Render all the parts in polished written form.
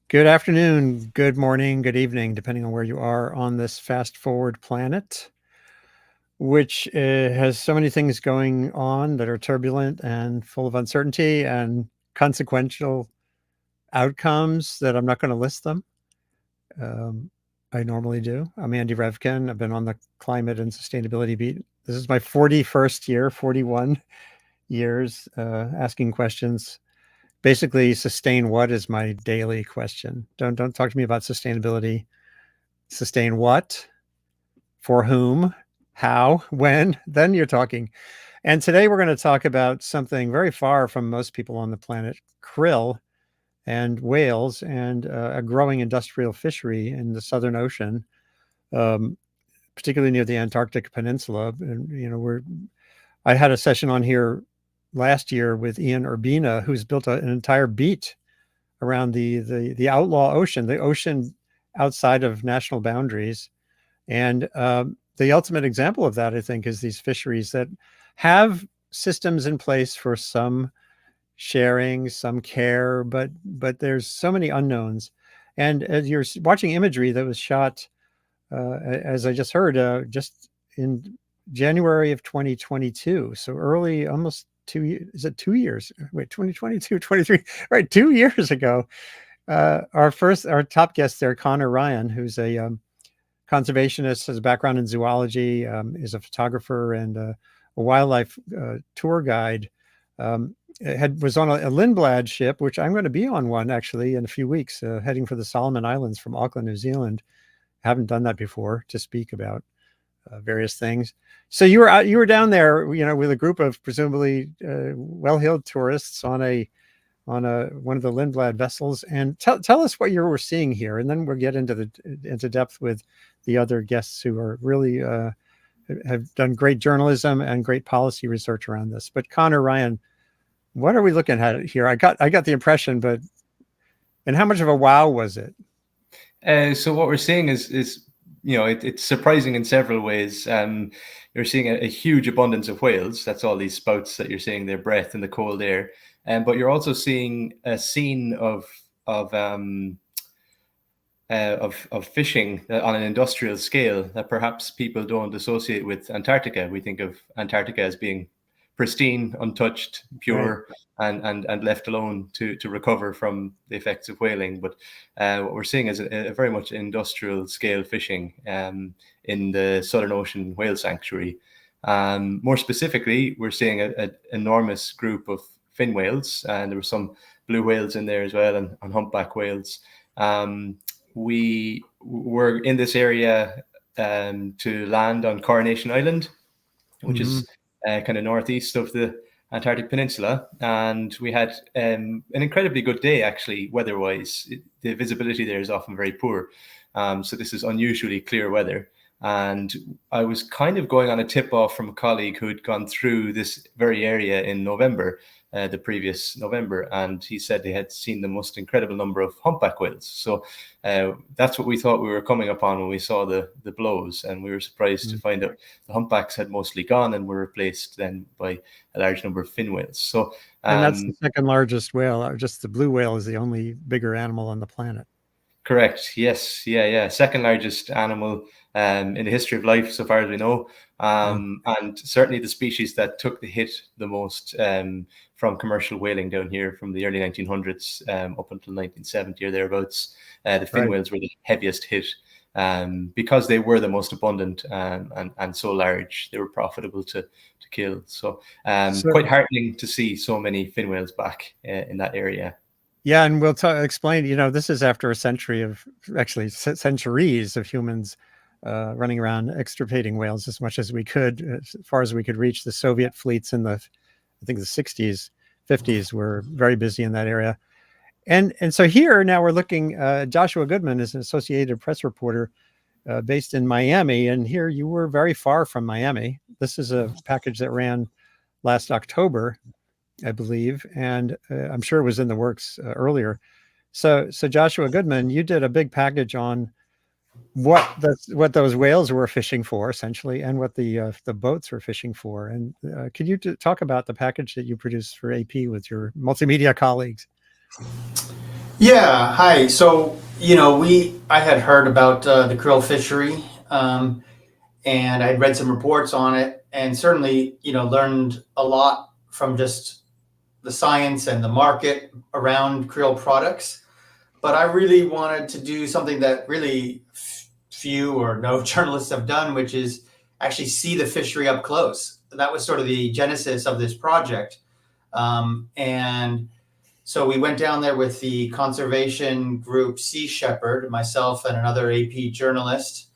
Good afternoon, good morning, good evening, depending on where you are on this fast forward planet, which has so many things going on that are turbulent and full of uncertainty and consequential outcomes that I'm not going to list them. I normally do. I'm Andy Revkin. I've been on the climate and sustainability beat. This is my 41st year, 41 years asking questions. Basically, sustain what is my daily question. Don't talk to me about sustainability. Sustain what, for whom, how, when, then you're talking. And today we're going to talk about something very far from most people on the planet, krill and whales and a growing industrial fishery in the Southern Ocean, um, particularly near the Antarctic Peninsula. And, I had a session on here last year with Ian Urbina, who's built an entire beat around the outlaw ocean, the ocean outside of national boundaries. And the ultimate example of that, I think, is these fisheries that have systems in place for some sharing, some care, but there's so many unknowns. And as you're watching imagery that was shot, as I just heard, just in January of 2022, so early, almost 2 years. Is it 2 years? Wait, 2022, 23, right? 2 years ago, our top guest there, Conor Ryan, who's a conservationist, has a background in zoology, is a photographer and a wildlife tour guide. Was on a Lindblad ship, which I'm going to be on one actually in a few weeks, heading for the Solomon Islands from Auckland, New Zealand. Haven't done that before, to speak about various things. So you were down there, with a group of presumably well-heeled tourists on one of the Lindblad vessels, and tell us what you were seeing here, and then we'll get into depth with the other guests who are really have done great journalism and great policy research around this. But Conor Ryan, what are we looking at here? I got the impression, and how much of a wow was it? So what we're seeing is it's surprising in several ways. You're seeing a huge abundance of whales. That's all these spouts that you're seeing, their breath in the cold air. But you're also seeing a scene of fishing on an industrial scale that perhaps people don't associate with Antarctica. We think of Antarctica as being pristine, untouched, pure, right, and left alone to recover from the effects of whaling. But what we're seeing is a very much industrial scale fishing in the Southern Ocean Whale Sanctuary. More specifically, we're seeing an enormous group of fin whales, and there were some blue whales in there as well, and humpback whales. We were in this area to land on Coronation Island, which is kind of northeast of the Antarctic Peninsula, and we had an incredibly good day, actually, weather-wise. The visibility there is often very poor, so this is unusually clear weather. And I was kind of going on a tip-off from a colleague who had gone through this very area in November, the previous November, and he said they had seen the most incredible number of humpback whales. So that's what we thought we were coming upon when we saw the blows, and we were surprised to find out the humpbacks had mostly gone and were replaced then by a large number of fin whales. So and that's the second largest whale. Just the blue whale is the only bigger animal on the planet. Correct. Yes. Yeah. Second largest animal in the history of life, so far as we know. And certainly the species that took the hit the most from commercial whaling down here from the early 1900s up until 1970 or thereabouts. The fin whales were the heaviest hit because they were the most abundant and so large. They were profitable to kill. So quite heartening to see so many fin whales back in that area. Yeah, and we'll explain, this is after a century of, actually centuries of humans running around extirpating whales as much as we could, as far as we could reach. The Soviet fleets in I think the 60s, 50s were very busy in that area. And so here now we're looking, Joshua Goodman is an Associated Press reporter based in Miami. And here you were very far from Miami. This is a package that ran last October, I believe, and I'm sure it was in the works earlier. So Joshua Goodman, you did a big package on what those whales were fishing for, essentially, and what the boats were fishing for. And could you talk about the package that you produced for AP with your multimedia colleagues? Yeah, hi. So, I had heard about the krill fishery, and I had read some reports on it, and certainly, learned a lot from just the science and the market around krill products. But I really wanted to do something that really few or no journalists have done, which is actually see the fishery up close. That was sort of the genesis of this project. And so we went down there with the conservation group Sea Shepherd, myself and another AP journalist.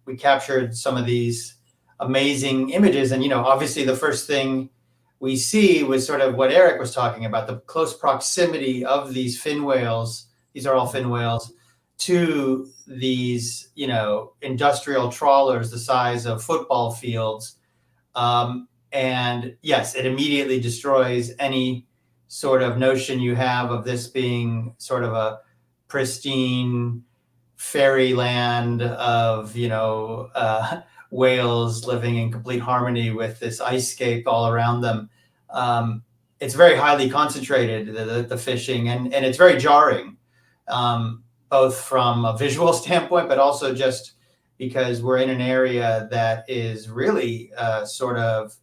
We captured some of these amazing images, and obviously the first thing we see was sort of what Eric was talking about, the close proximity of these fin whales. These are all fin whales to these, industrial trawlers the size of football fields. And yes, it immediately destroys any sort of notion you have of this being sort of a pristine fairyland of whales living in complete harmony with this ice scape all around them. It's very highly concentrated, the fishing, and it's very jarring, both from a visual standpoint, but also just because we're in an area that is really sort of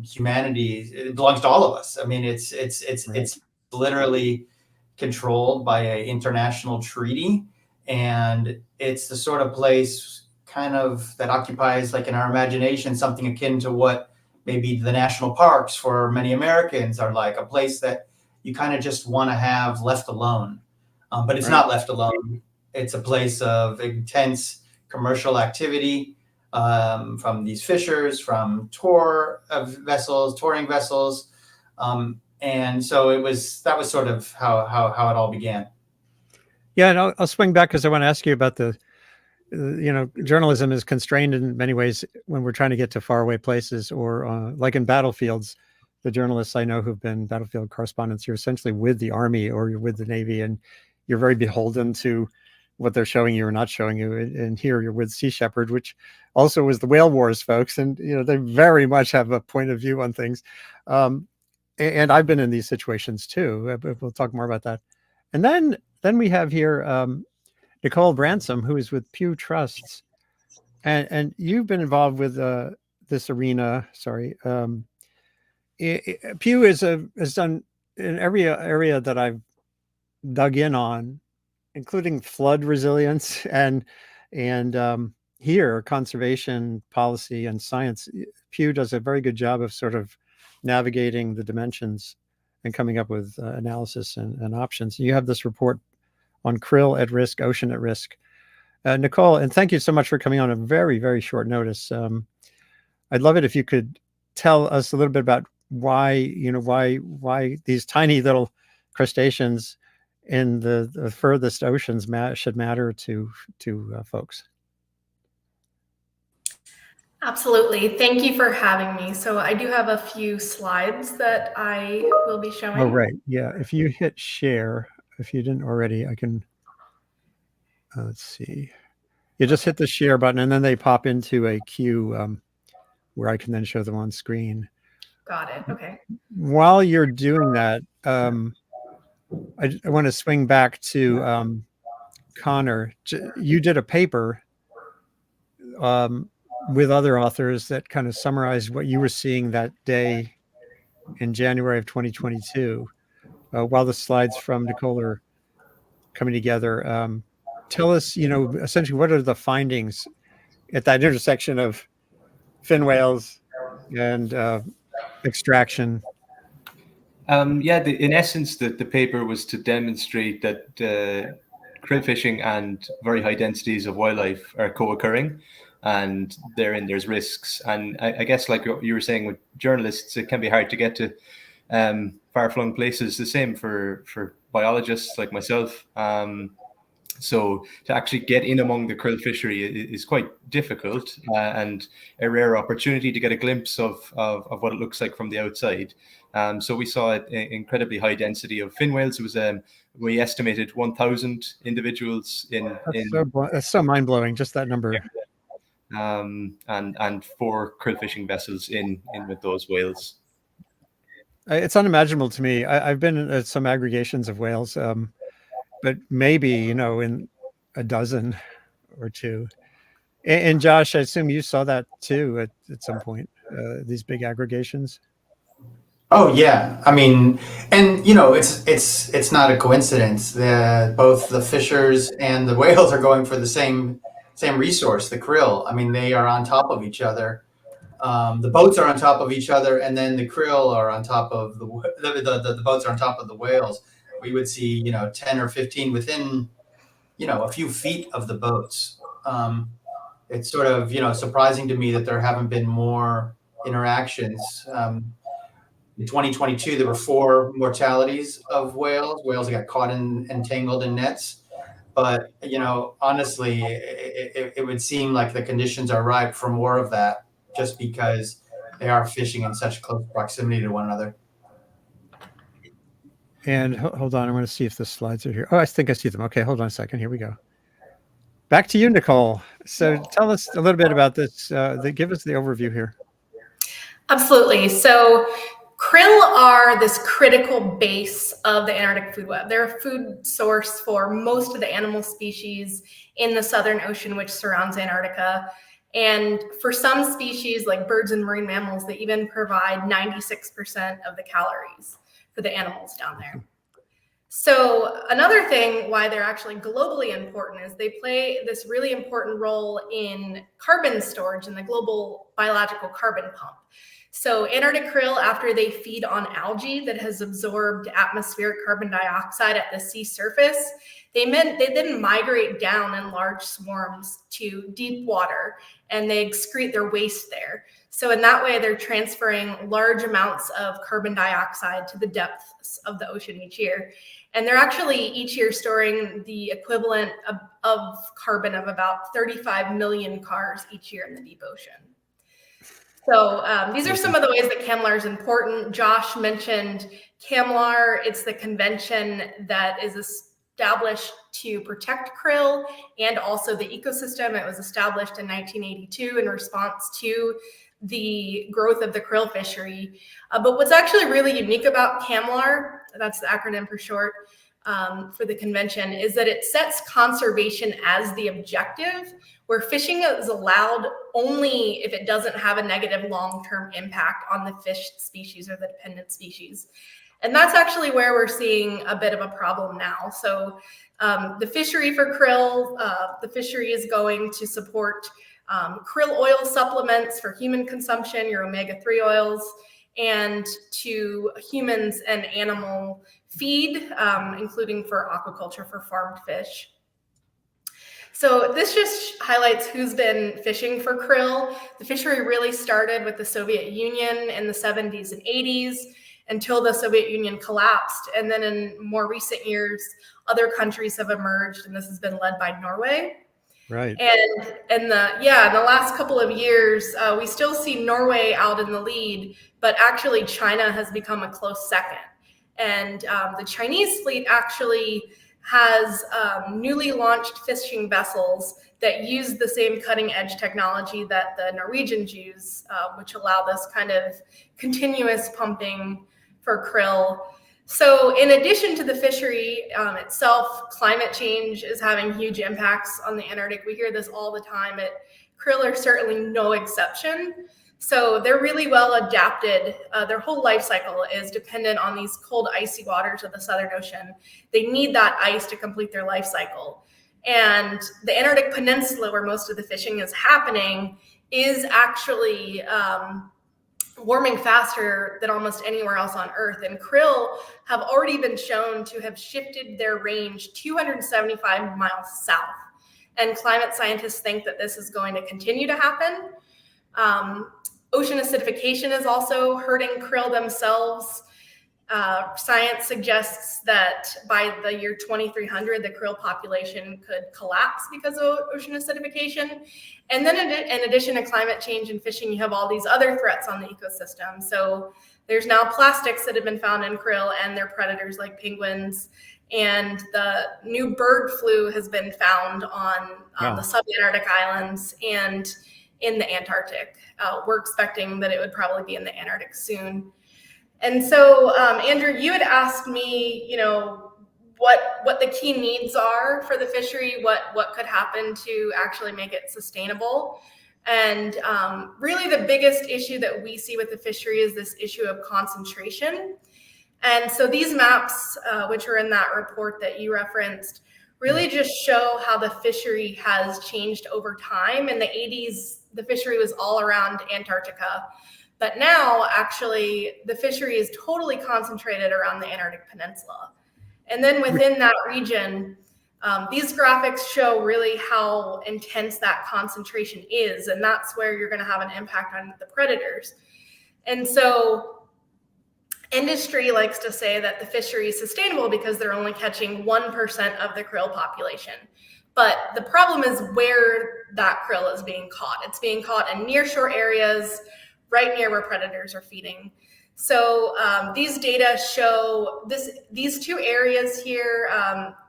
humanity. It belongs to all of us. I mean, it's literally controlled by an international treaty, and it's the sort of place kind of that occupies, like in our imagination, something akin to what maybe the national parks for many Americans are like, a place that you kind of just want to have left alone. But it's not left alone. It's a place of intense commercial activity, from these fishers, from touring vessels. And so that was sort of how it all began. Yeah, and I'll swing back because I want to ask you about journalism is constrained in many ways when we're trying to get to faraway places, or like in battlefields. The journalists I know who've been battlefield correspondents, you're essentially with the Army or you're with the Navy, and you're very beholden to what they're showing you or not showing you. And here you're with Sea Shepherd, which also was the whale wars folks, and they very much have a point of view on things. And I've been in these situations too. But we'll talk more about that. And then we have here Nicole Bransom, who is with Pew Trusts, and you've been involved with this arena. Sorry, Pew has done in every area that I've dug in on, including flood resilience and here conservation policy and science. Pew does a very good job of sort of navigating the dimensions and coming up with analysis and options. You have this report on krill at risk, ocean at risk. Nicole, and thank you so much for coming on a very, very short notice. I'd love it if you could tell us a little bit about why these tiny little crustaceans in the furthest oceans should matter to folks. Absolutely. Thank you for having me. So I do have a few slides that I will be showing. Oh, right. Yeah. If you hit share, if you didn't already, I can, let's see. You just hit the share button and then they pop into a queue where I can then show them on screen. Got it. Okay. While you're doing that, I want to swing back to Conor. You did a paper with other authors that kind of summarized what you were seeing that day in January of 2022. While the slides from Nicole are coming together, tell us, essentially what are the findings at that intersection of fin whales and extraction? In essence, the paper was to demonstrate that krill fishing and very high densities of wildlife are co-occurring, and there's risks. And I guess, like you were saying with journalists, it can be hard to get to far-flung places. The same for biologists like myself. So to actually get in among the krill fishery is quite difficult, and a rare opportunity to get a glimpse of what it looks like from the outside. So we saw an incredibly high density of fin whales. It was we estimated 1,000 individuals in. That's so mind blowing, just that number. And 4 krill fishing vessels in with those whales. It's unimaginable to me. I've been at some aggregations of whales, but maybe, in a dozen or two. And Josh, I assume you saw that too at some point, these big aggregations. Oh yeah, I mean, and it's not a coincidence. Both the fishers and the whales are going for the same resource, the krill. I mean, they are on top of each other. The boats are on top of each other, and then the krill are on top of the boats are on top of the whales. We would see 10 or 15 within a few feet of the boats. It's sort of surprising to me that there haven't been more interactions. In 2022, there were 4 mortalities of whales. Whales that got caught and entangled in nets. But honestly, it would seem like the conditions are ripe for more of that, just because they are fishing in such close proximity to one another. And hold on, I'm going to see if the slides are here. Oh, I think I see them. Okay, hold on a second. Here we go. Back to you, Nicole. So tell us a little bit about this. Give us the overview here. Absolutely. So krill are this critical base of the Antarctic food web. They're a food source for most of the animal species in the Southern Ocean, which surrounds Antarctica. And for some species, like birds and marine mammals, they even provide 96% of the calories for the animals down there. So another thing why they're actually globally important is they play this really important role in carbon storage in the global biological carbon pump. So Antarctic krill, after they feed on algae that has absorbed atmospheric carbon dioxide at the sea surface, they then migrate down in large swarms to deep water, and they excrete their waste there. So in that way, they're transferring large amounts of carbon dioxide to the depths of the ocean each year. And they're actually each year storing the equivalent of carbon of about 35 million cars each year in the deep ocean. So these are some of the ways that CAMLAR is important. Josh mentioned CAMLAR. It's the convention that is established to protect krill and also the ecosystem. It was established in 1982 in response to the growth of the krill fishery. But what's actually really unique about CAMLAR, that's the acronym for short, for the convention, is that it sets conservation as the objective, where fishing is allowed only if it doesn't have a negative long-term impact on the fish species or the dependent species. And that's actually where we're seeing a bit of a problem now. So the fishery for krill, the fishery is going to support krill oil supplements for human consumption, your omega-3 oils, and to humans and animal feed, including for aquaculture for farmed fish. So this just highlights who's been fishing for krill. The fishery really started with the Soviet Union in the 70s and 80s until the Soviet Union collapsed. And then in more recent years, other countries have emerged, and this has been led by Norway. Right. And in the last couple of years, we still see Norway out in the lead, but actually China has become a close second. And the Chinese fleet actually has newly launched fishing vessels that use the same cutting edge technology that the Norwegians use, which allow this kind of continuous pumping for krill. So in addition to the fishery itself, climate change is having huge impacts on the Antarctic. We hear this all the time. Krill are certainly no exception. So they're really well adapted. Their whole life cycle is dependent on these cold, icy waters of the Southern Ocean. They need that ice to complete their life cycle. And the Antarctic Peninsula, where most of the fishing is happening, is actually warming faster than almost anywhere else on Earth. And krill have already been shown to have shifted their range 275 miles south. And climate scientists think that this is going to continue to happen. Ocean acidification is also hurting krill themselves. Science suggests that by the year 2300, the krill population could collapse because of ocean acidification. And then in addition to climate change and fishing, you have all these other threats on the ecosystem. So there's now plastics that have been found in krill and their predators like penguins. And the new bird flu has been found on the subantarctic islands and in the Antarctic. We're expecting that it would probably be in the Antarctic soon. And so, Andrew, you had asked me, what the key needs are for the fishery, what could happen to actually make it sustainable. And really the biggest issue that we see with the fishery is this issue of concentration. And so these maps, which are in that report that you referenced, really just show how the fishery has changed over time. In the 80s, the fishery was all around Antarctica. But now, actually, the fishery is totally concentrated around the Antarctic Peninsula. And then within that region, these graphics show really how intense that concentration is. And that's where you're going to have an impact on the predators. And so industry likes to say that the fishery is sustainable because they're only catching 1% of the krill population. But the problem is where that krill is being caught. It's being caught in nearshore areas, right near where predators are feeding. So these data show these two areas here.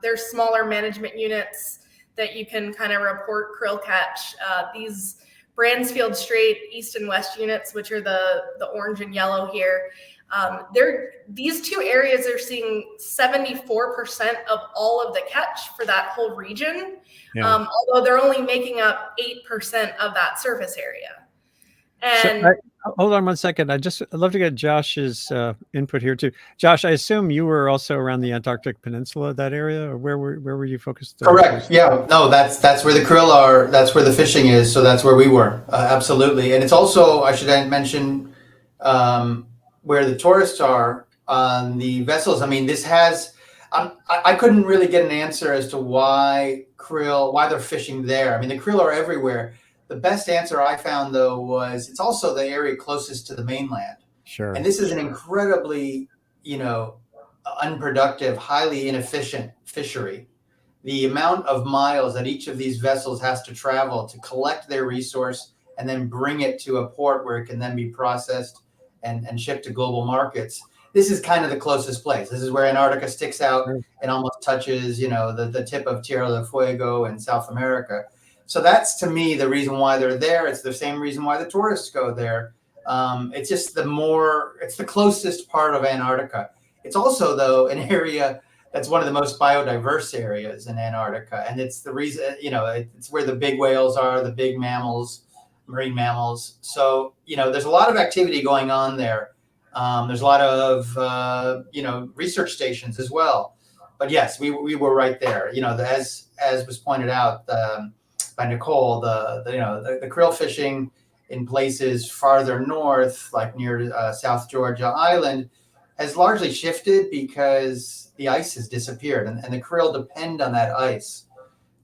There's smaller management units that you can kind of report krill catch. These Bransfield Strait East and West units, which are the orange and yellow here. These two areas are seeing 74% of all of the catch for that whole region, although they're only making up 8% of that surface area. And hold on one second. I'd love to get Josh's input here too. Josh, I assume you were also around the Antarctic Peninsula, that area, or where were you focused? Correct. Yeah. No, that's where the krill are. That's where the fishing is. So that's where we were. Absolutely. And it's also, I should mention, where the tourists are on the vessels. I mean, this has. I couldn't really get an answer as to why they're fishing there. I mean, the krill are everywhere. The best answer I found, though, was it's also the area closest to the mainland. Sure. And this is an incredibly, unproductive, highly inefficient fishery. The amount of miles that each of these vessels has to travel to collect their resource and then bring it to a port where it can then be processed and shipped to global markets. This is kind of the closest place. This is where Antarctica sticks out and almost touches, the tip of Tierra del Fuego in South America. So that's, to me, the reason why they're there. It's the same reason why the tourists go there. It's just it's the closest part of Antarctica. It's also, though, an area that's one of the most biodiverse areas in Antarctica. And it's the reason, it's where the big whales are, the big mammals, marine mammals. So, there's a lot of activity going on there. There's a lot of, research stations as well. But yes, we were right there. As was pointed out, by Nicole, the krill fishing in places farther north, like near South Georgia Island, has largely shifted because the ice has disappeared, and the krill depend on that ice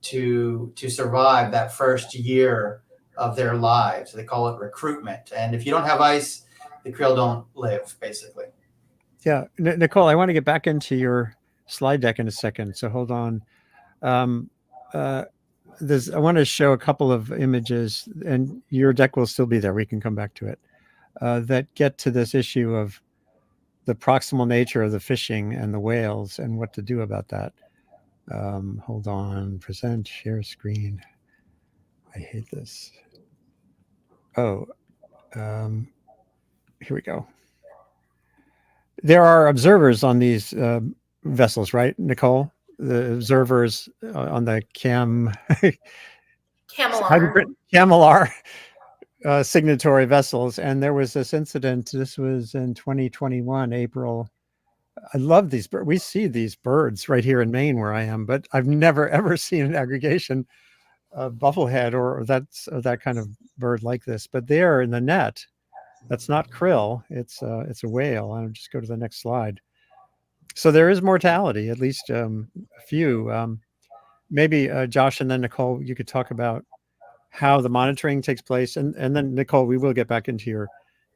to survive that first year of their lives. They call it recruitment, and if you don't have ice, the krill don't live, basically. Yeah, Nicole, I want to get back into your slide deck in a second, so hold on. I want to show a couple of images, and your deck will still be there. We can come back to it, that get to this issue of the proximal nature of the fishing and the whales and what to do about that. Hold on, present, share screen. I hate this. Oh, here we go. There are observers on these vessels, right, Nicole? The observers on the Camelar signatory vessels. And there was this incident. This was in 2021, April. I love these birds. We see these birds right here in Maine where I am, but I've never, ever seen an aggregation of bufflehead or that kind of bird like this. But there in the net, that's not krill. It's a whale. I'll just go to the next slide. So there is mortality, at least a few. Maybe Josh and then Nicole, you could talk about how the monitoring takes place. And then Nicole, we will get back into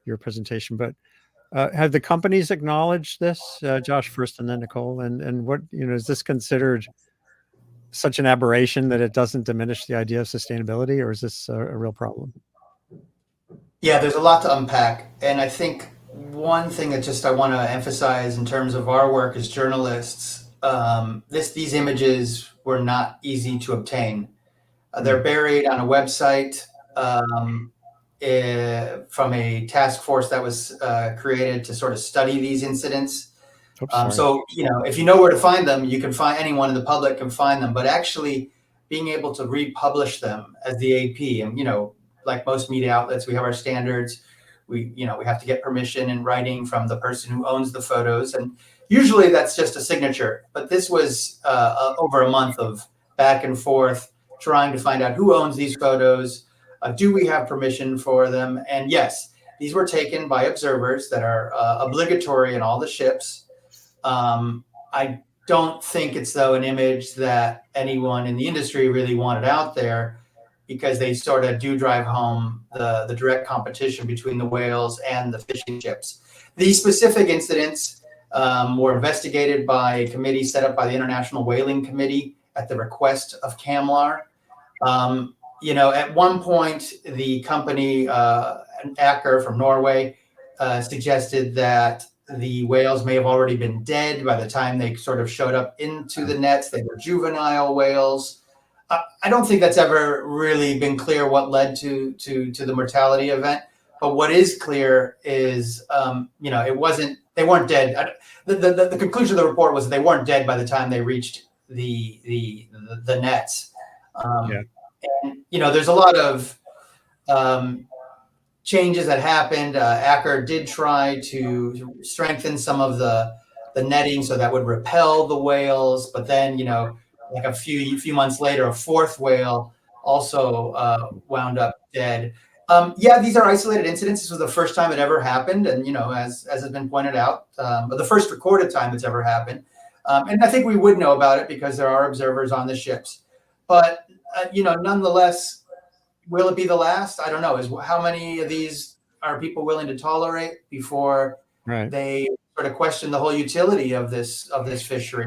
your presentation. But have the companies acknowledged this? Josh first and then Nicole. And what, is this considered such an aberration that it doesn't diminish the idea of sustainability, or is this a real problem? Yeah, there's a lot to unpack. And I think one thing that I want to emphasize in terms of our work as journalists, these images were not easy to obtain. They're buried on a website. from a task force that was created to sort of study these incidents. Oops, So, if you know where to find them, you can find, anyone in the public can find them, but actually being able to republish them as the AP, and, like most media outlets, we have our standards. We have to get permission in writing from the person who owns the photos. And usually that's just a signature, but this was over a month of back and forth trying to find out who owns these photos. Do we have permission for them? And yes, these were taken by observers that are obligatory in all the ships. I don't think it's, though, an image that anyone in the industry really wanted out there, because they sort of do drive home the direct competition between the whales and the fishing ships. These specific incidents were investigated by a committee set up by the International Whaling Committee at the request of CAMLAR. At one point, the company, Aker from Norway, suggested that the whales may have already been dead by the time they sort of showed up into the nets. They were juvenile whales. I don't think that's ever really been clear what led to the mortality event. But what is clear is, they weren't dead. The conclusion of the report was that they weren't dead by the time they reached the nets. And, there's a lot of changes that happened. Aker did try to strengthen some of the netting so that would repel the whales, but then, like a few months later, a fourth whale also wound up dead. These are isolated incidents. This was the first time it ever happened, and as has been pointed out, the first recorded time it's ever happened. And I think we would know about it because there are observers on the ships. But nonetheless, will it be the last? I don't know. How many of these are people willing to tolerate before they sort of question the whole utility of this fishery?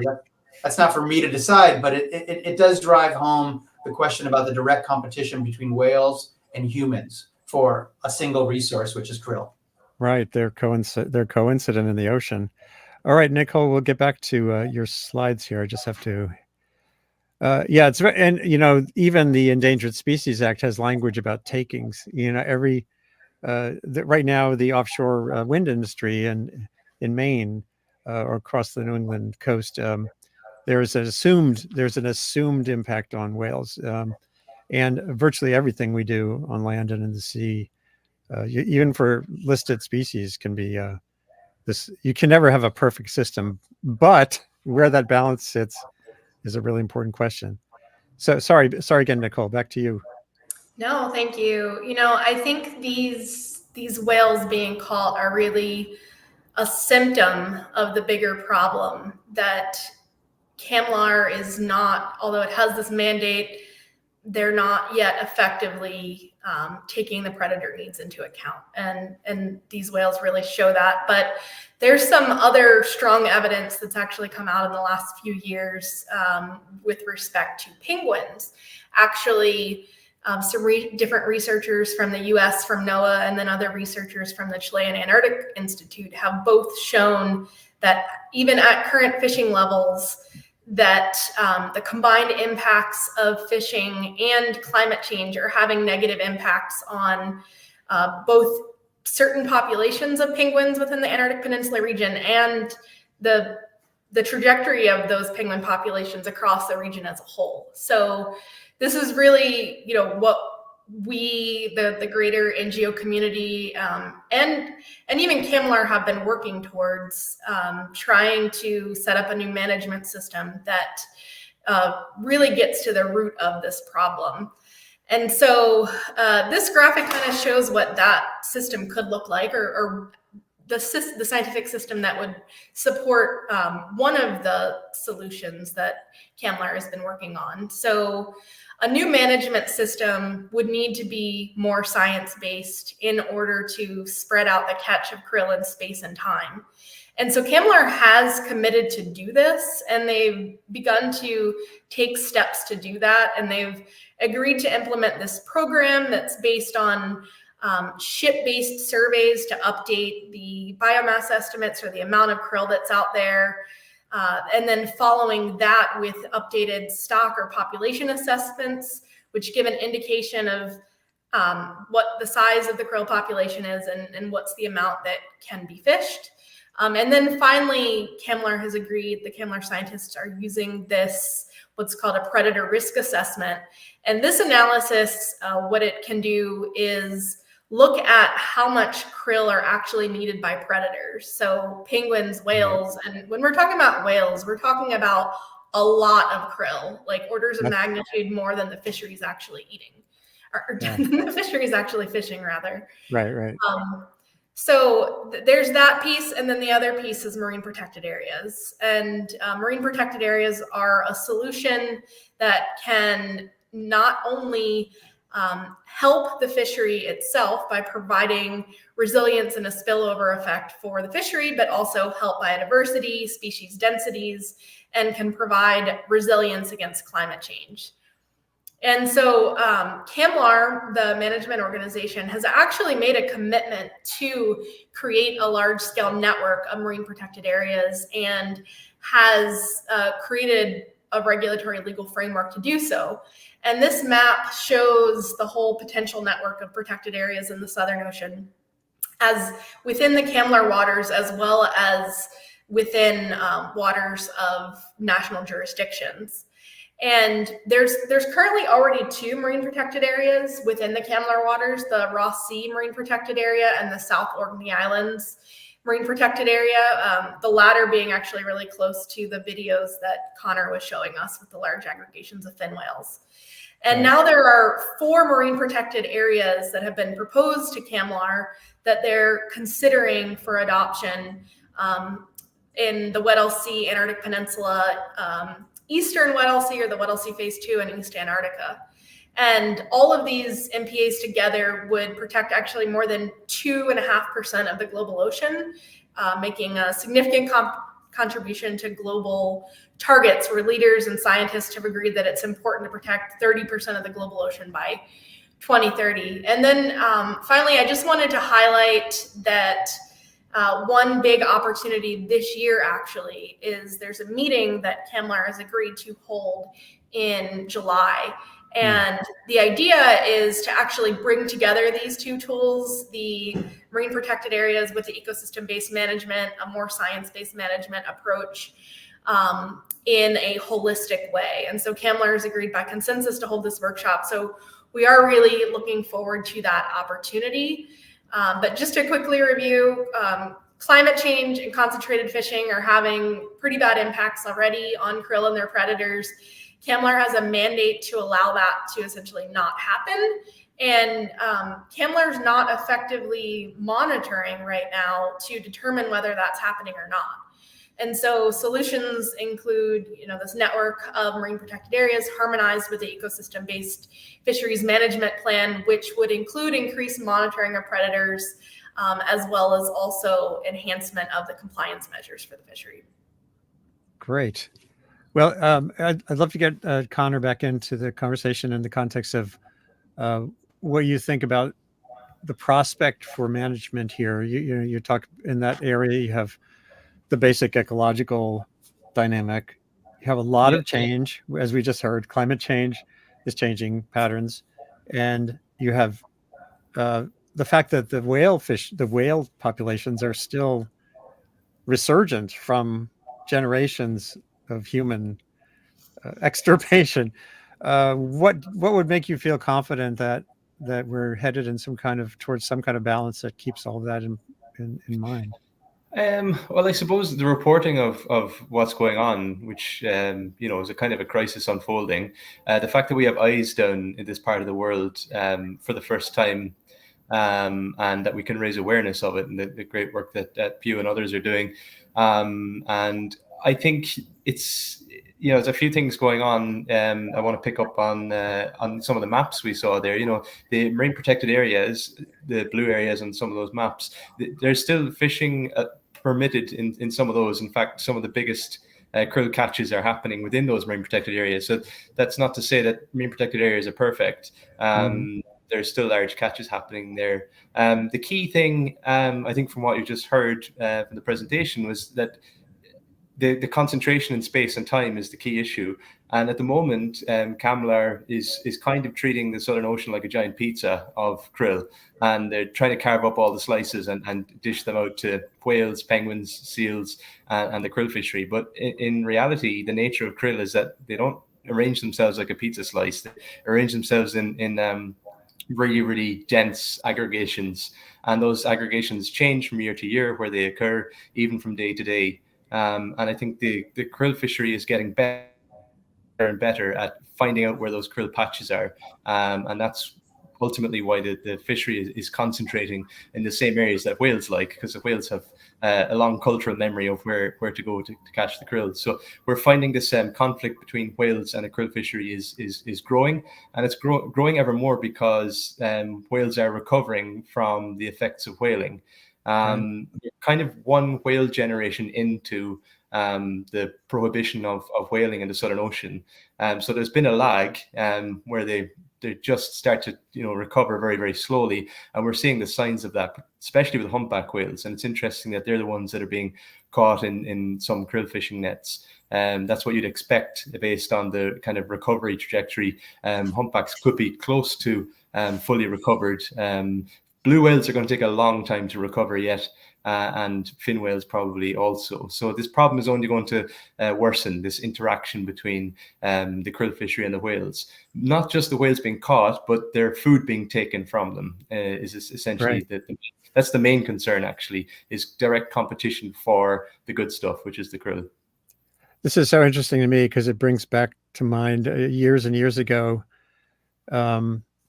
That's not for me to decide, but it does drive home the question about the direct competition between whales and humans for a single resource, which is krill. Right, they're coincident in the ocean. All right, Nicole, we'll get back to your slides here. I just have to. It's very, and even the Endangered Species Act has language about takings. Right now the offshore wind industry in Maine or across the New England coast, there's an assumed impact on whales, and virtually everything we do on land and in the sea, even for listed species, can be this. You can never have a perfect system, but where that balance sits is a really important question. So sorry again, Nicole, back to you. No, thank you. I think these whales being caught are really a symptom of the bigger problem that CAMLAR is not, although it has this mandate, they're not yet effectively taking the predator needs into account. And these whales really show that. But there's some other strong evidence that's actually come out in the last few years with respect to penguins. Actually, some different researchers from the US, from NOAA, and then other researchers from the Chilean Antarctic Institute have both shown that even at current fishing levels, that the combined impacts of fishing and climate change are having negative impacts on both certain populations of penguins within the Antarctic Peninsula region and the trajectory of those penguin populations across the region as a whole. So this is really, what we, the greater NGO community, and even CAMLAR have been working towards, trying to set up a new management system that really gets to the root of this problem. And so this graphic kind of shows what that system could look like, or the scientific system that would support one of the solutions that CAMLAR has been working on. So a new management system would need to be more science-based in order to spread out the catch of krill in space and time. And so CAMLAR has committed to do this, and they've begun to take steps to do that. And they've agreed to implement this program that's based on ship-based surveys to update the biomass estimates or the amount of krill that's out there. And then following that with updated stock or population assessments, which give an indication of what the size of the krill population is and what's the amount that can be fished. And then finally, CAMLR has agreed, the CAMLR scientists are using this, what's called a predator risk assessment. And this analysis, what it can do is look at how much krill are actually needed by predators. So penguins, whales, and when we're talking about whales, we're talking about a lot of krill, like orders of magnitude more than the fishery's actually eating, or the fishery's actually fishing, rather. Right. So there's that piece, and then the other piece is marine protected areas. And marine protected areas are a solution that can not only help the fishery itself by providing resilience and a spillover effect for the fishery, but also help biodiversity, species densities, and can provide resilience against climate change. And so CAMLR, the management organization, has actually made a commitment to create a large-scale network of marine protected areas and has created a regulatory legal framework to do so. And this map shows the whole potential network of protected areas in the Southern Ocean as within the CAMLR waters, as well as within waters of national jurisdictions. And there's currently already 2 marine protected areas within the CAMLR waters, the Ross Sea Marine Protected Area and the South Orkney Islands Marine Protected Area, the latter being actually really close to the videos that Conor was showing us with the large aggregations of fin whales. And now there are 4 marine protected areas that have been proposed to CAMLR that they're considering for adoption in the Weddell Sea, Antarctic Peninsula, Eastern Weddell Sea, or the Weddell Sea Phase 2 in East Antarctica. And all of these MPAs together would protect actually more than 2.5% of the global ocean, making a significant contribution to global targets where leaders and scientists have agreed that it's important to protect 30% of the global ocean by 2030. And then finally, I just wanted to highlight that one big opportunity this year actually is there's a meeting that CAMLR has agreed to hold in July. And the idea is to actually bring together these 2 tools, the marine protected areas with the ecosystem-based management, a more science-based management approach in a holistic way. And so CAMLR has agreed by consensus to hold this workshop. So we are really looking forward to that opportunity. But just to quickly review, climate change and concentrated fishing are having pretty bad impacts already on krill and their predators. CAMLR has a mandate to allow that to essentially not happen. And CAMLR is not effectively monitoring right now to determine whether that's happening or not. And so solutions include, this network of marine protected areas harmonized with the ecosystem-based fisheries management plan, which would include increased monitoring of predators, as well as also enhancement of the compliance measures for the fishery. Great. Well, I'd love to get Conor back into the conversation in the context of what you think about the prospect for management here. You talk in that area, you have the basic ecological dynamic. You have a lot of change, as we just heard. Climate change is changing patterns, and you have the fact that the whale populations are still resurgent from generations of human extirpation. What would make you feel confident that we're headed in towards some kind of balance that keeps all of that in mind? Well, I suppose the reporting of what's going on, which is a kind of a crisis unfolding, the fact that we have eyes down in this part of the world for the first time, and that we can raise awareness of it, and the great work that Pew and others are doing, and I think there's a few things going on. I want to pick up on some of the maps we saw there. The marine protected areas, the blue areas on some of those maps, there's still fishing permitted in some of those. In fact, some of the biggest krill catches are happening within those marine protected areas. So that's not to say that marine protected areas are perfect. There's still large catches happening there. The key thing, I think, from what you just heard from the presentation, was that the concentration in space and time is the key issue. And at the moment, CAMLR is kind of treating the Southern Ocean like a giant pizza of krill, and they're trying to carve up all the slices and dish them out to whales, penguins, seals, and the krill fishery. But in reality, the nature of krill is that they don't arrange themselves like a pizza slice. They arrange themselves in really, really dense aggregations, and those aggregations change from year to year, where they occur even from day to day. And I think the krill fishery is getting better and better at finding out where those krill patches are. And that's ultimately why the fishery is concentrating in the same areas that whales like, because the whales have a long cultural memory of where to go to catch the krill. So we're finding this conflict between whales and the krill fishery is growing, and it's growing ever more because whales are recovering from the effects of whaling. Kind of one whale generation into the prohibition of whaling in the Southern Ocean. So there's been a lag where they just start to recover very, very slowly, and we're seeing the signs of that, especially with humpback whales. And it's interesting that they're the ones that are being caught in some krill fishing nets. That's what you'd expect based on the kind of recovery trajectory. Humpbacks could be close to fully recovered. Blue whales are going to take a long time to recover yet, and fin whales probably also. So this problem is only going to worsen, this interaction between the krill fishery and the whales. Not just the whales being caught, but their food being taken from them is essentially that's the main concern, actually, is direct competition for the good stuff, which is the krill. This is so interesting to me because it brings back to mind years and years ago,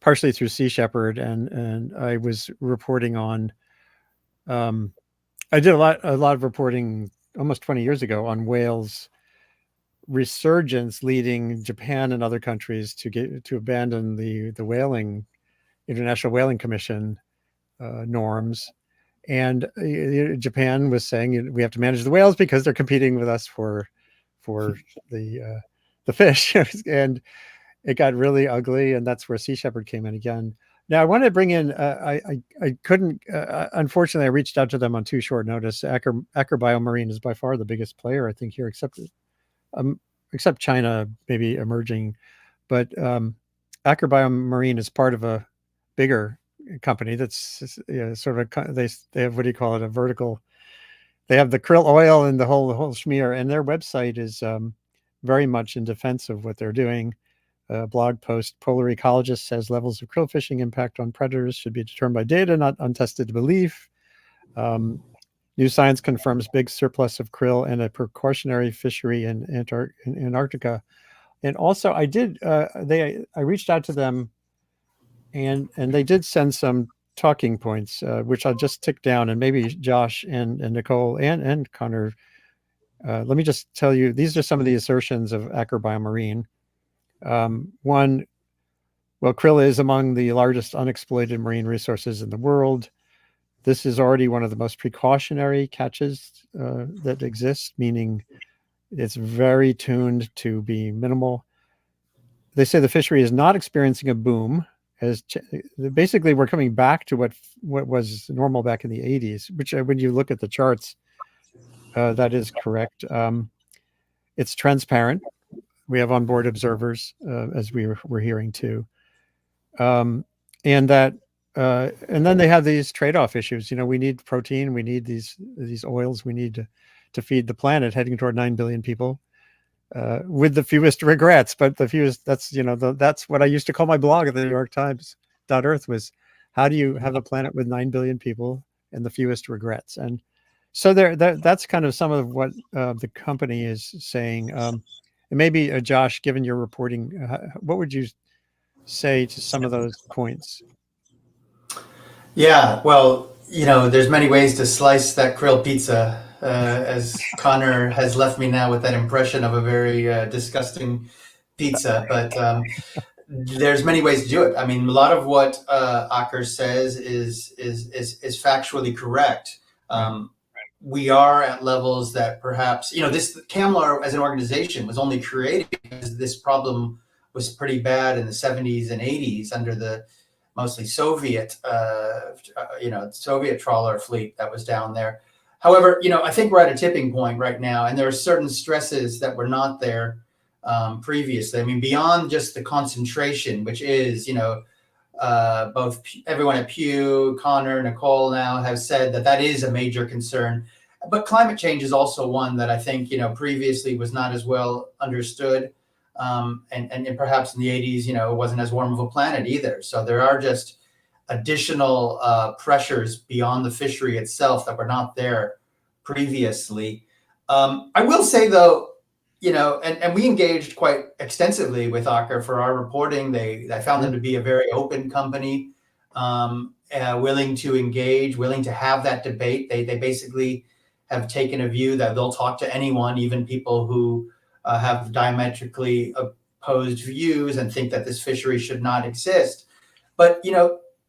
partially through Sea Shepherd, and I was reporting on. I did a lot of reporting almost 20 years ago on whales resurgence, leading Japan and other countries to abandon the whaling, International Whaling Commission norms. And Japan was saying we have to manage the whales because they're competing with us for the fish, and it got really ugly, and that's where Sea Shepherd came in again. Now, I want to bring in, I couldn't, unfortunately, I reached out to them on too short notice. Aker Biomarine is by far the biggest player, I think, here, except China, maybe emerging. But Aker Biomarine is part of a bigger company that's sort of, they have, what do you call it, a vertical. They have the krill oil and the whole schmear, and their website is very much in defense of what they're doing. Blog post, Polar Ecologist says levels of krill fishing impact on predators should be determined by data, not untested belief. New science confirms big surplus of krill and a precautionary fishery in Antarctica. And also I reached out to them, and they did send some talking points, which I'll just tick down, and maybe Josh and Nicole and Conor, let me just tell you, these are some of the assertions of Aker Biomarine. One, well, krill is among the largest unexploited marine resources in the world. This is already one of the most precautionary catches that exist, meaning it's very tuned to be minimal. They say the fishery is not experiencing a boom. Basically, we're coming back to what was normal back in the 80s, which when you look at the charts, that is correct. It's transparent. We have onboard observers, as we're hearing too, and then they have these trade-off issues. We need protein, we need these oils, we need to feed the planet, heading toward 9 billion people, with the fewest regrets. But the fewest, that's that's what I used to call my blog at the New York Times .earth, was how do you have a planet with 9 billion people and the fewest regrets? And so that's kind of some of what the company is saying. And maybe, Josh, given your reporting, what would you say to some of those points? Yeah, well, there's many ways to slice that krill pizza, as Conor has left me now with that impression of a very disgusting pizza. But there's many ways to do it. I mean, a lot of what Aker says is factually correct. We are at levels that perhaps, this CAMLR as an organization was only created because this problem was pretty bad in the 70s and 80s under the mostly Soviet, Soviet trawler fleet that was down there. However, I think we're at a tipping point right now, and there are certain stresses that were not there previously. I mean, beyond just the concentration, which is, both everyone at Pew, Conor, Nicole now have said that is a major concern. But climate change is also one that I think, previously was not as well understood. And perhaps in the 80s, it wasn't as warm of a planet either. So there are just additional pressures beyond the fishery itself that were not there previously. I will say, though, and we engaged quite extensively with Aker for our reporting. I found them to be a very open company, willing to engage, willing to have that debate. They basically have taken a view that they'll talk to anyone, even people who have diametrically opposed views and think that this fishery should not exist. But,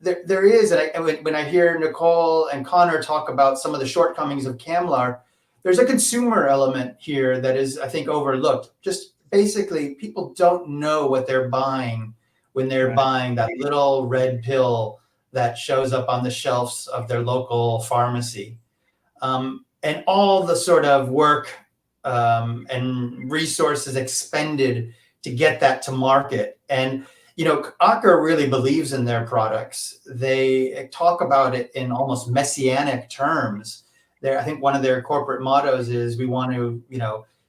there is, and when I hear Nicole and Conor talk about some of the shortcomings of CAMLAR, there's a consumer element here that is, I think, overlooked. Just basically, people don't know what they're buying when they're buying that little red pill that shows up on the shelves of their local pharmacy. And all the sort of work and resources expended to get that to market. And Aker really believes in their products. They talk about it in almost messianic terms. I think one of their corporate mottos is, we want to,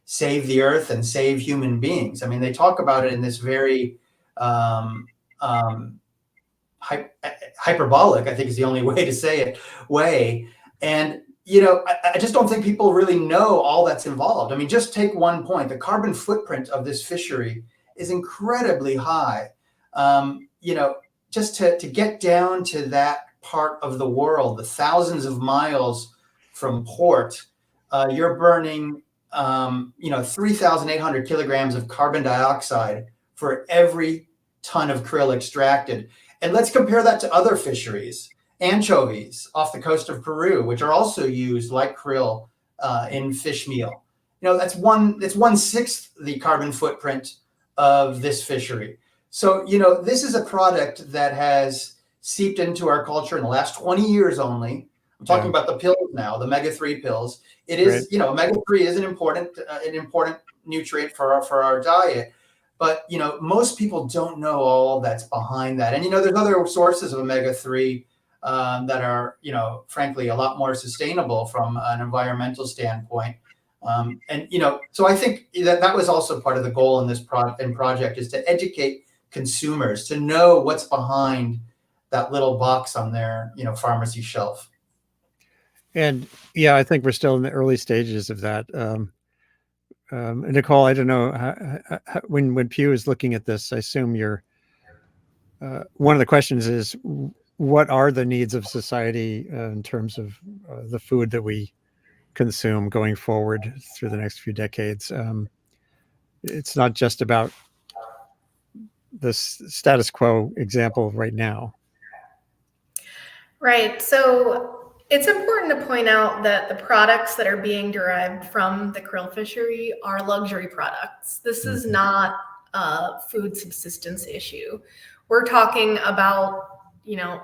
save the earth and save human beings. I mean, they talk about it in this very hyperbolic, I think is the only way to say it, way. And, I just don't think people really know all that's involved. I mean, just take one point. The carbon footprint of this fishery is incredibly high. Just to get down to that part of the world, the thousands of miles from port, you're burning, 3,800 kilograms of carbon dioxide for every ton of krill extracted. And let's compare that to other fisheries. Anchovies off the coast of Peru, which are also used like krill in fish meal. That's 1/6 the carbon footprint of this fishery. So, this is a product that has seeped into our culture in the last 20 years only. I'm talking about the pills now, the omega-3 pills. It is, omega-3 is an important nutrient for our diet. But, most people don't know all that's behind that. And, there's other sources of omega-3 that are, frankly, a lot more sustainable from an environmental standpoint. So I think that was also part of the goal in this project, is to educate consumers to know what's behind that little box on their, pharmacy shelf. And yeah, I think we're still in the early stages of that. Nicole, I don't know when Pew is looking at this, I assume you're one of the questions is, what are the needs of society in terms of the food that we consume going forward through the next few decades? It's not just about the status quo example right now. Right. So it's important to point out that the products that are being derived from the krill fishery are luxury products. This is not a food subsistence issue. We're talking about,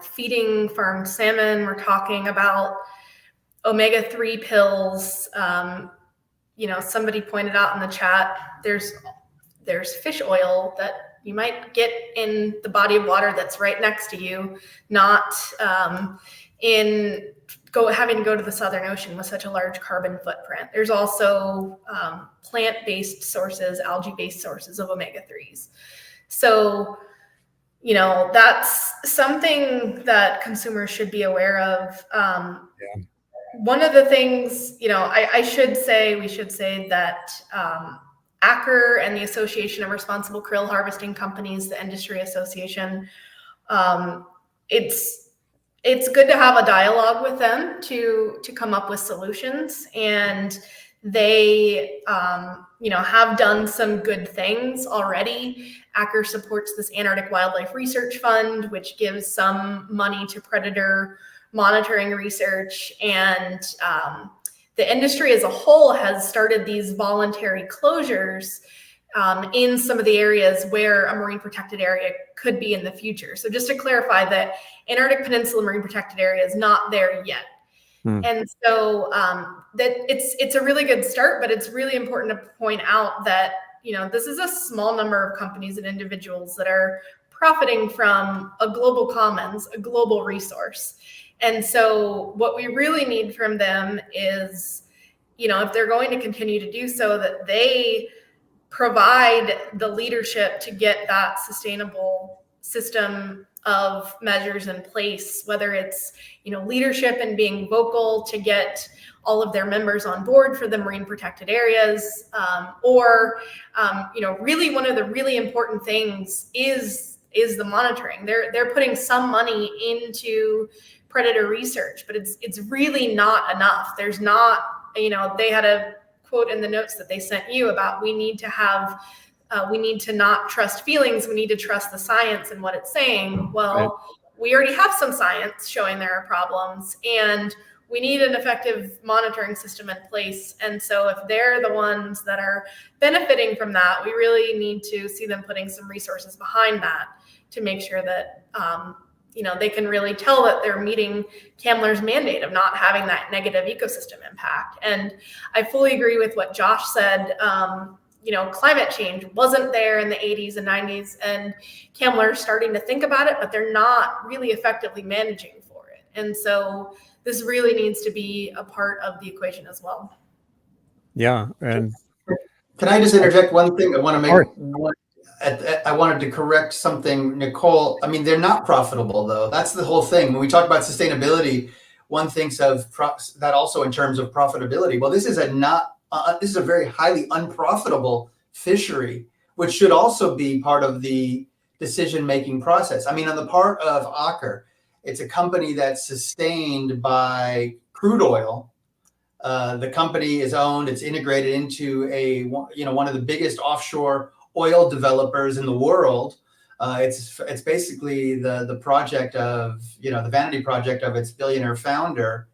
feeding farmed salmon. We're talking about omega-3 pills. Somebody pointed out in the chat, there's fish oil that you might get in the body of water that's right next to you, not having to go to the Southern Ocean with such a large carbon footprint. There's also plant-based sources, algae-based sources of omega-3s. So, that's something that consumers should be aware of. One of the things, we should say that Aker and the Association of Responsible Krill Harvesting Companies, the industry association, it's good to have a dialogue with them to come up with solutions. And they, have done some good things already. Aker supports this Antarctic Wildlife Research Fund, which gives some money to predator monitoring research. And the industry as a whole has started these voluntary closures in some of the areas where a marine protected area could be in the future. So just to clarify, that Antarctic Peninsula Marine Protected Area is not there yet. And so that it's a really good start, but it's really important to point out that, this is a small number of companies and individuals that are profiting from a global commons, a global resource. And so what we really need from them is, if they're going to continue to do so, that they provide the leadership to get that sustainable system of measures in place, whether it's, leadership and being vocal to get all of their members on board for the marine protected areas, or really one of the really important things is the monitoring. They're putting some money into predator research, but it's really not enough. There's not, they had a quote in the notes that they sent you about we need to not trust feelings. We need to trust the science and what it's saying. Well, we already have some science showing there are problems, and we need an effective monitoring system in place. And so if they're the ones that are benefiting from that, we really need to see them putting some resources behind that to make sure that, they can really tell that they're meeting CAMLR's mandate of not having that negative ecosystem impact. And I fully agree with what Josh said. Climate change wasn't there in the 80s and 90s, and CAMLR's starting to think about it, but they're not really effectively managing for it. And so this really needs to be a part of the equation as well. Yeah. And can I just interject one thing? I want to make I wanted to correct something, Nicole. I mean, they're not profitable, though. That's the whole thing. When we talk about sustainability, one thinks of that also in terms of profitability. Well, this is a very highly unprofitable fishery, which should also be part of the decision-making process. I mean, on the part of Aker, it's a company that's sustained by crude oil. The company is owned, it's integrated into one of the biggest offshore oil developers in the world. It's basically the project of, the vanity project of its billionaire founder,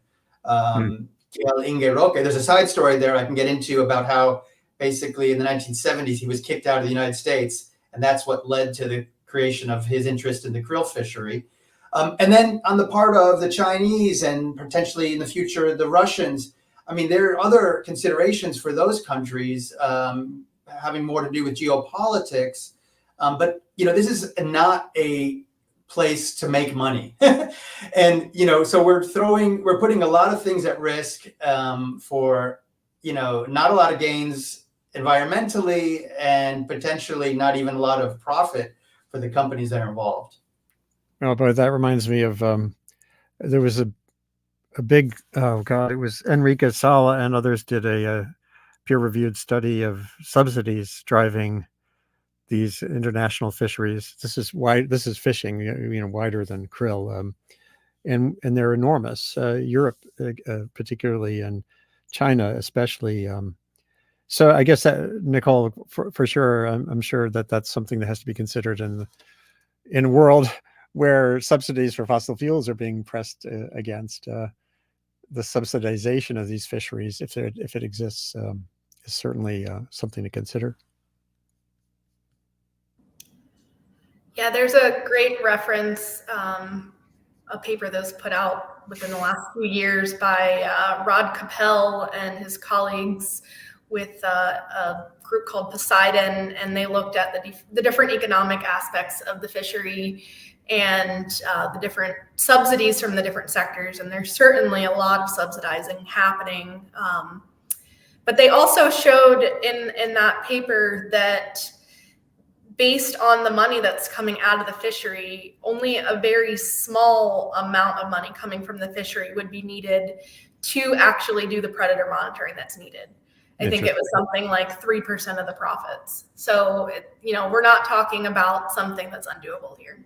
Inge Roque. There's a side story there I can get into about how basically in the 1970s he was kicked out of the United States, and that's what led to the creation of his interest in the krill fishery. And then on the part of the Chinese and potentially in the future the Russians, I mean, there are other considerations for those countries having more to do with geopolitics. But, this is not a place to make money. And, so we're putting a lot of things at risk for, not a lot of gains environmentally and potentially not even a lot of profit for the companies that are involved. Oh, but that reminds me of there was a big, it was Enrique Sala and others did a peer-reviewed study of subsidies driving these international fisheries. This is fishing, wider than krill, and they're enormous. Europe, particularly, and China, especially. So I guess that, Nicole, for sure, I'm sure that's something that has to be considered in a world where subsidies for fossil fuels are being pressed against. The subsidization of these fisheries, if it exists, is certainly something to consider. Yeah, there's a great reference, a paper that was put out within the last few years by Rod Capel and his colleagues with a group called Poseidon, and they looked at the different economic aspects of the fishery and the different subsidies from the different sectors. And there's certainly a lot of subsidizing happening. But they also showed in that paper that based on the money that's coming out of the fishery, only a very small amount of money coming from the fishery would be needed to actually do the predator monitoring that's needed. I think it was something like 3% of the profits. So, we're not talking about something that's undoable here.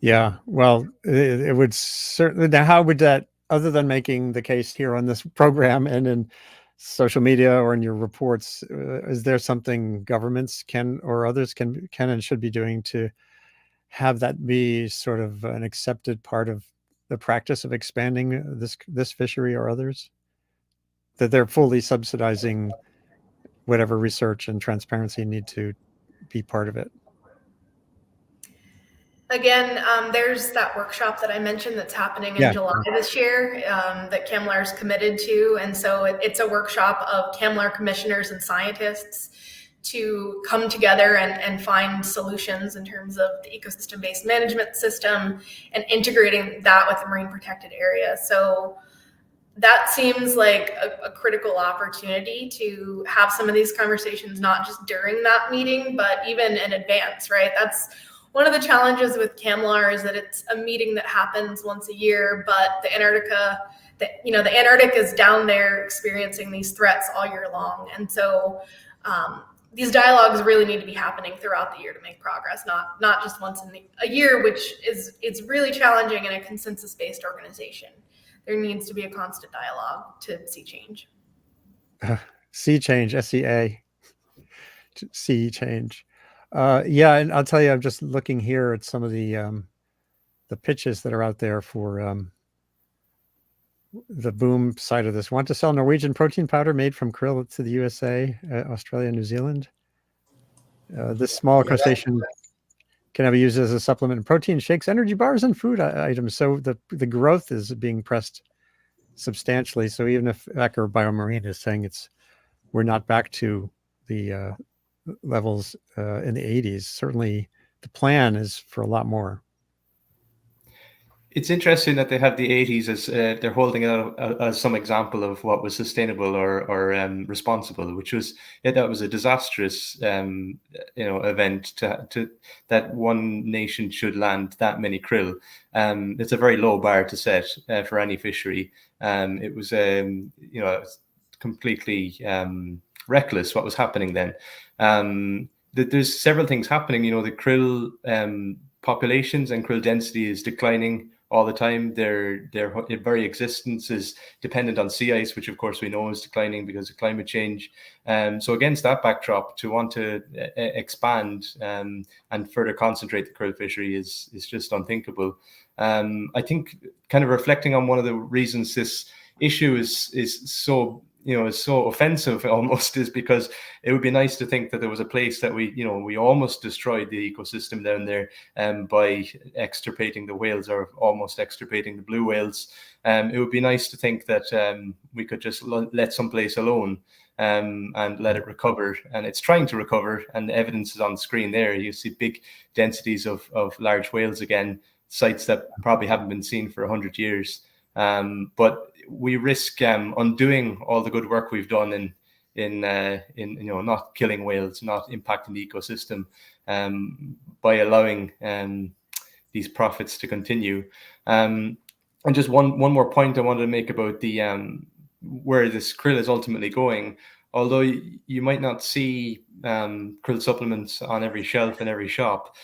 Yeah, well, it would certainly. Now, how would that, other than making the case here on this program and in social media or in your reports, is there something governments can or others can and should be doing to have that be sort of an accepted part of the practice of expanding this fishery or others? That they're fully subsidizing whatever research and transparency need to be part of it. Again, there's that workshop that I mentioned that's happening in July this year that CAMLAR is committed to. And so it's a workshop of CAMLAR commissioners and scientists to come together and find solutions in terms of the ecosystem-based management system and integrating that with the marine protected area. So that seems like a critical opportunity to have some of these conversations, not just during that meeting, but even in advance, right? That's one of the challenges with CAMLAR, is that it's a meeting that happens once a year, but the Antarctic is down there experiencing these threats all year long. And so these dialogues really need to be happening throughout the year to make progress, not just once in a year, which is really challenging in a consensus-based organization. There needs to be a constant dialogue to see change. See change, SEA, see change. Yeah, and I'll tell you, I'm just looking here at some of the pitches that are out there for the boom side of this. Want to sell Norwegian protein powder made from krill to the USA, Australia, New Zealand. This small crustacean can be used as a supplement in protein shakes, energy bars, and food items. So the growth is being pressed substantially. So even if Acker Biomarine is saying we're not back to the levels in the 80s, certainly the plan is for a lot more. It's interesting that they have the 80s as they're holding it out as some example of what was sustainable or responsible, which was that was a disastrous event to that one nation should land that many krill. It's a very low bar to set for any fishery. It was completely reckless what was happening then. There's several things happening. The krill populations and krill density is declining all the time. Their very existence is dependent on sea ice, which of course we know is declining because of climate change. So against that backdrop, to want to expand and further concentrate the krill fishery is just unthinkable. I think, kind of reflecting on one of the reasons this issue is so offensive almost, is because it would be nice to think that there was a place that we almost destroyed the ecosystem down there by extirpating the whales, or almost extirpating the blue whales. It would be nice to think that we could just let some place alone and let it recover. And it's trying to recover, and the evidence is on the screen there. You see big densities of large whales again, sites that probably haven't been seen for 100 years. But we risk undoing all the good work we've done in not killing whales, not impacting the ecosystem, by allowing these profits to continue. And just one more point I wanted to make about the where this krill is ultimately going. Although you might not see krill supplements on every shelf in every shop,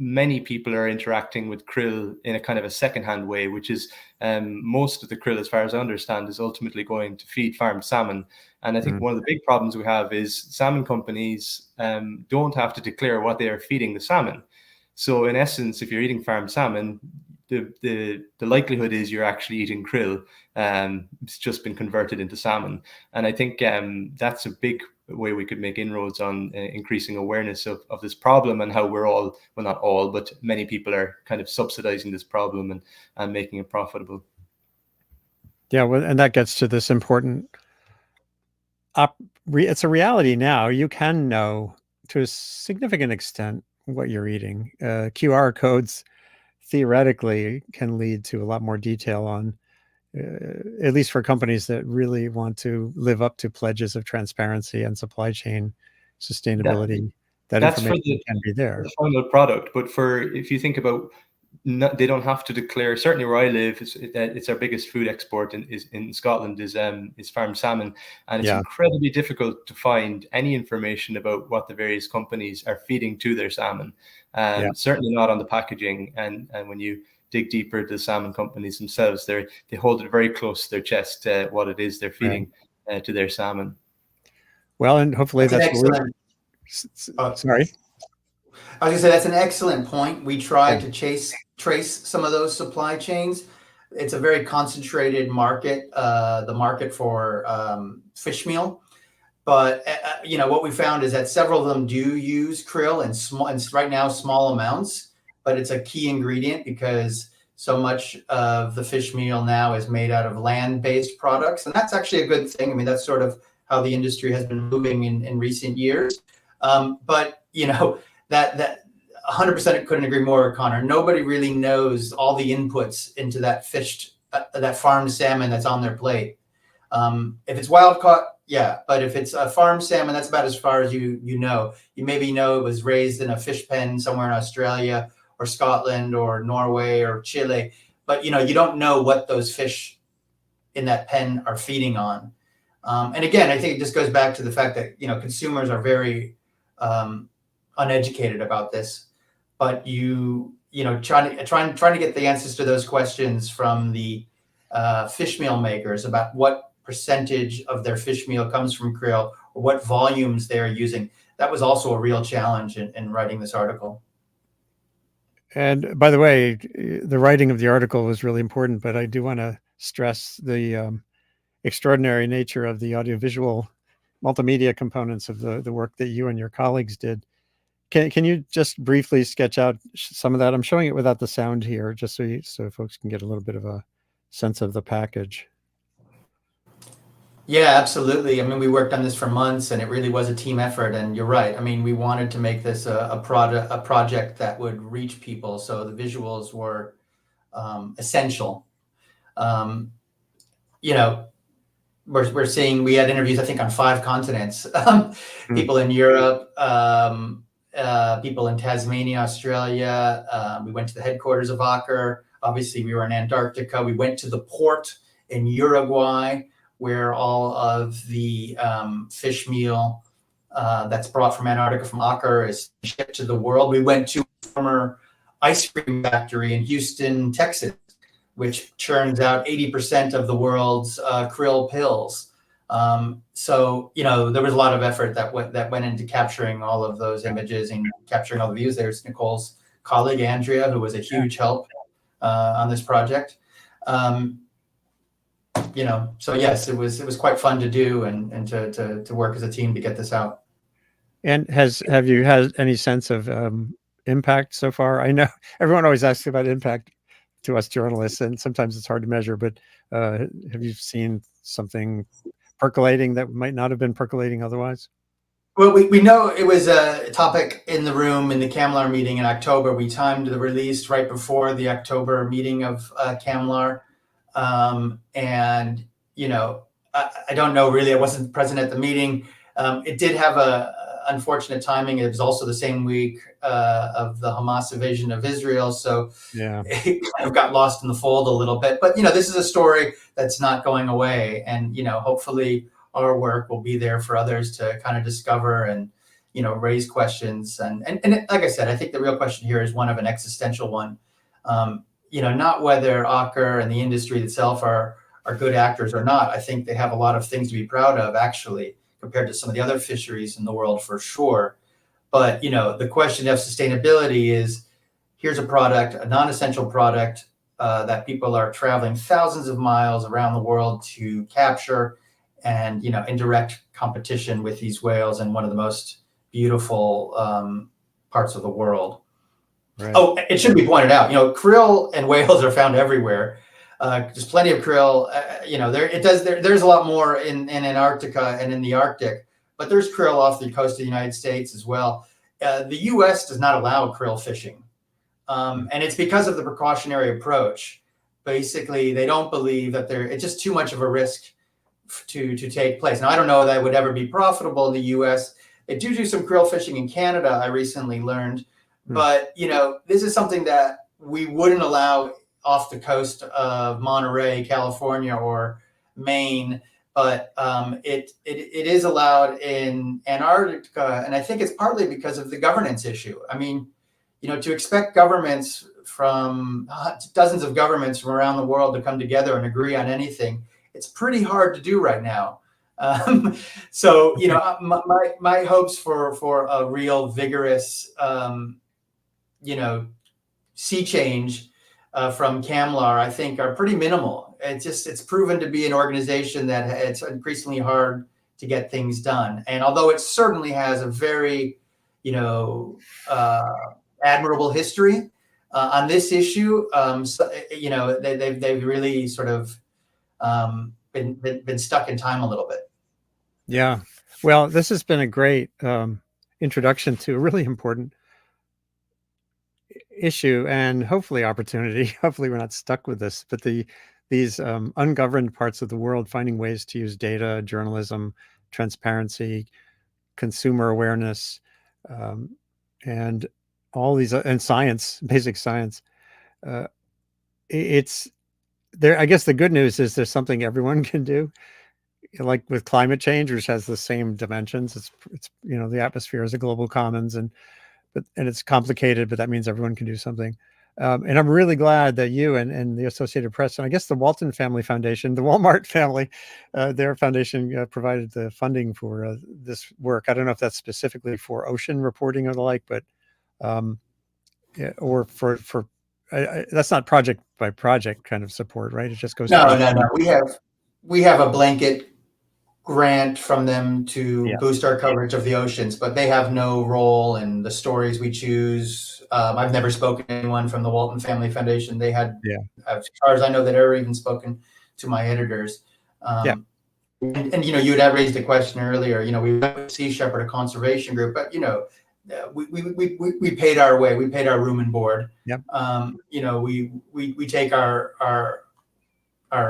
many people are interacting with krill in a kind of a secondhand way, which is most of the krill, as far as I understand, is ultimately going to feed farmed salmon. And I think one of the big problems we have is salmon companies don't have to declare what they are feeding the salmon. So in essence, if you're eating farmed salmon, the likelihood is you're actually eating krill. It's just been converted into salmon. And I think that's a big way we could make inroads on increasing awareness of this problem, and how we're all, well, not all, but many people are kind of subsidizing this problem and making it profitable. Yeah, well, and that gets to this important it's a reality now. You can know to a significant extent what you're eating. QR codes theoretically can lead to a lot more detail on, at least for companies that really want to live up to pledges of transparency and supply chain sustainability. That information can be there. The final product, but if you think about, they don't have to declare. Certainly, where I live, it's our biggest food export in Scotland is farmed salmon, and it's incredibly difficult to find any information about what the various companies are feeding to their salmon. Certainly not on the packaging, and when you dig deeper into the salmon companies themselves, they hold it very close to their chest what it is they're feeding to their salmon. Well, and hopefully that's sorry. I was gonna say that's an excellent point. We tried to trace some of those supply chains. It's a very concentrated market, the market for fish meal. But what we found is that several of them do use krill and right now small amounts. but it's a key ingredient because so much of the fish meal now is made out of land-based products, and that's actually a good thing. I mean, that's sort of how the industry has been moving in recent years. But that 100% couldn't agree more, Connor. Nobody really knows all the inputs into that fish, that farmed salmon that's on their plate. If it's wild caught, yeah, but if it's a farmed salmon, that's about as far as you know. You maybe know it was raised in a fish pen somewhere in Australia or Scotland or Norway or Chile, but you don't know what those fish in that pen are feeding on. And again, I think it just goes back to the fact that consumers are very uneducated about this. But trying to get the answers to those questions from the fish meal makers about what percentage of their fish meal comes from krill or what volumes they're using. That was also a real challenge in writing this article. And by the way, the writing of the article was really important, but I do want to stress the extraordinary nature of the audiovisual multimedia components of the work that you and your colleagues did. Can you just briefly sketch out some of that? I'm showing it without the sound here, just so folks can get a little bit of a sense of the package. Yeah, absolutely. I mean, we worked on this for months, and it really was a team effort. And you're right. I mean, we wanted to make this a project that would reach people, so the visuals were essential. We're seeing, we had interviews, I think, on 5 continents. People in Europe, people in Tasmania, Australia. We went to the headquarters of Aker. Obviously, we were in Antarctica. We went to the port in Uruguay, where all of the fish meal that's brought from Antarctica from Aker is shipped to the world. We went to a former ice cream factory in Houston, Texas, which churns out 80% of the world's krill pills. So there was a lot of effort that went into capturing all of those images and capturing all the views. There's Nicole's colleague, Andrea, who was a huge help on this project. So yes, it was quite fun to do and to work as a team to get this out. And have you had any sense of impact so far? I know everyone always asks about impact to us journalists, and sometimes it's hard to measure, but have you seen something percolating that might not have been percolating otherwise? Well, we know it was a topic in the room in the CAMLAR meeting in October. We timed the release right before the October meeting of CAMLAR. And I don't know really, I wasn't present at the meeting. It did have a unfortunate timing. It was also the same week of the Hamas invasion of Israel, so yeah, it kind of got lost in the fold a little bit. But this is a story that's not going away, and hopefully our work will be there for others to kind of discover and raise questions. And like I said, I think the real question here is one of an existential one. Not whether Aker and the industry itself are good actors or not. I think they have a lot of things to be proud of, actually, compared to some of the other fisheries in the world, for sure. But the question of sustainability is, here's a product, a non-essential product that people are traveling thousands of miles around the world to capture, and in direct competition with these whales in one of the most beautiful parts of the world. Right. Oh, it should be pointed out, krill and whales are found everywhere. There's plenty of krill. There's a lot more in Antarctica and in the Arctic, but there's krill off the coast of the United States as well. The U.S. does not allow krill fishing, and it's because of the precautionary approach. Basically, they don't believe that it's just too much of a risk to take place. Now, I don't know that it would ever be profitable in the U.S. They do some krill fishing in Canada, I recently learned. But, this is something that we wouldn't allow off the coast of Monterey, California, or Maine, but it is allowed in Antarctica. And I think it's partly because of the governance issue. I mean, to expect governments from dozens of governments from around the world to come together and agree on anything, it's pretty hard to do right now. So, my hopes for a real vigorous sea change from CAMLAR, I think, are pretty minimal. It's proven to be an organization that it's increasingly hard to get things done. And although it certainly has a very, admirable history, On this issue, so, you know, they've really sort of been stuck in time a little bit. Yeah. Well, this has been a great introduction to a really important issue and hopefully opportunity. Hopefully we're not stuck with this, but these ungoverned parts of the world finding ways to use data, journalism, transparency, consumer awareness, and all these and science, basic science. It's there. I guess the good news is there's something everyone can do. Like with climate change, which has the same dimensions. It's you know, the atmosphere is a global commons, and it's complicated, but that means everyone can do something. And I'm really glad that you and the Associated Press, and I guess the Walton Family Foundation, the Walmart family, their foundation provided the funding for this work. I don't know if that's specifically for ocean reporting or the like, but yeah, or for that's not project by project kind of support, right? It just goes. No. We have a blanket grant from them to boost our coverage of the oceans, but they have no role in the stories we choose. I've never spoken to anyone from the Walton Family Foundation. They had, as far as I know, they'd ever even spoken to my editors. And you know, you had raised a question earlier. You know, we went with Sea Shepherd, a conservation group, but you know, we paid our way. We paid our room and board. Yep. You know, we take our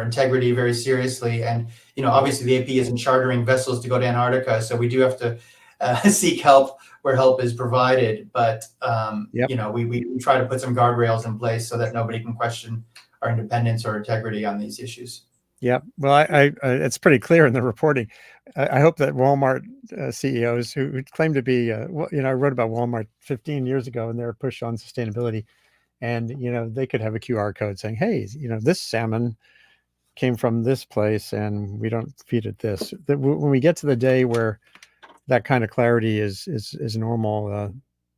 integrity very seriously, and you know, obviously the AP isn't chartering vessels to go to Antarctica, so we do have to seek help where help is provided. But you know, we try to put some guardrails in place so that nobody can question our independence or integrity on these issues. Yeah, well, I it's pretty clear in the reporting. I hope that Walmart CEOs who claim to be, you know, I wrote about Walmart 15 years ago and their push on sustainability, and you know, they could have a QR code saying, "Hey, you know, this salmon came from this place, and we don't feed it this." That when we get to the day where that kind of clarity is normal,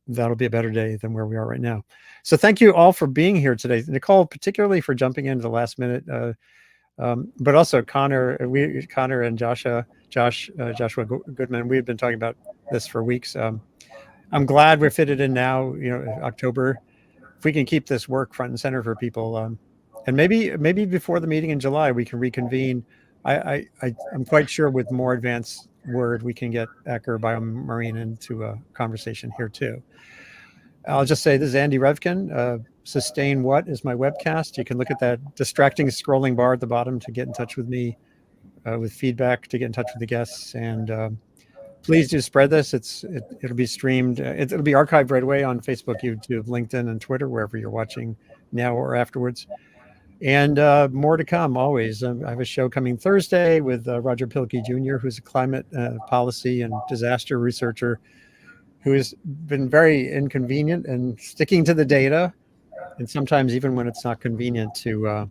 that'll be a better day than where we are right now. So, thank you all for being here today, Nicole, particularly for jumping into the last minute. But also Connor and Joshua Goodman. We've been talking about this for weeks. I'm glad we're fitted in now. You know, October. If we can keep this work front and center for people, and maybe before the meeting in July we can reconvene. I'm quite sure with more advanced word we can get Acker Biomarine into a conversation here too. I'll just say this is Andy Revkin. Sustain What is my webcast. You can look at that distracting scrolling bar at the bottom to get in touch with me with feedback, to get in touch with the guests. And please do spread this. It'll be streamed. It'll be archived right away on Facebook, YouTube, LinkedIn, and Twitter, wherever you're watching now or afterwards. And more to come always. I have a show coming Thursday with Roger Pilkey Jr., who's a climate policy and disaster researcher who has been very inconvenient and sticking to the data, and sometimes even when it's not convenient to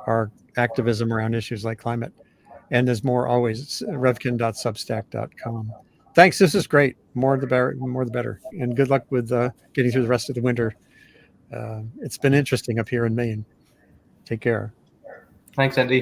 our activism around issues like climate. And there's more always, revkin.substack.com. Thanks. This is great. More the better. And good luck with getting through the rest of the winter. It's been interesting up here in Maine. Take care. Thanks, Andy.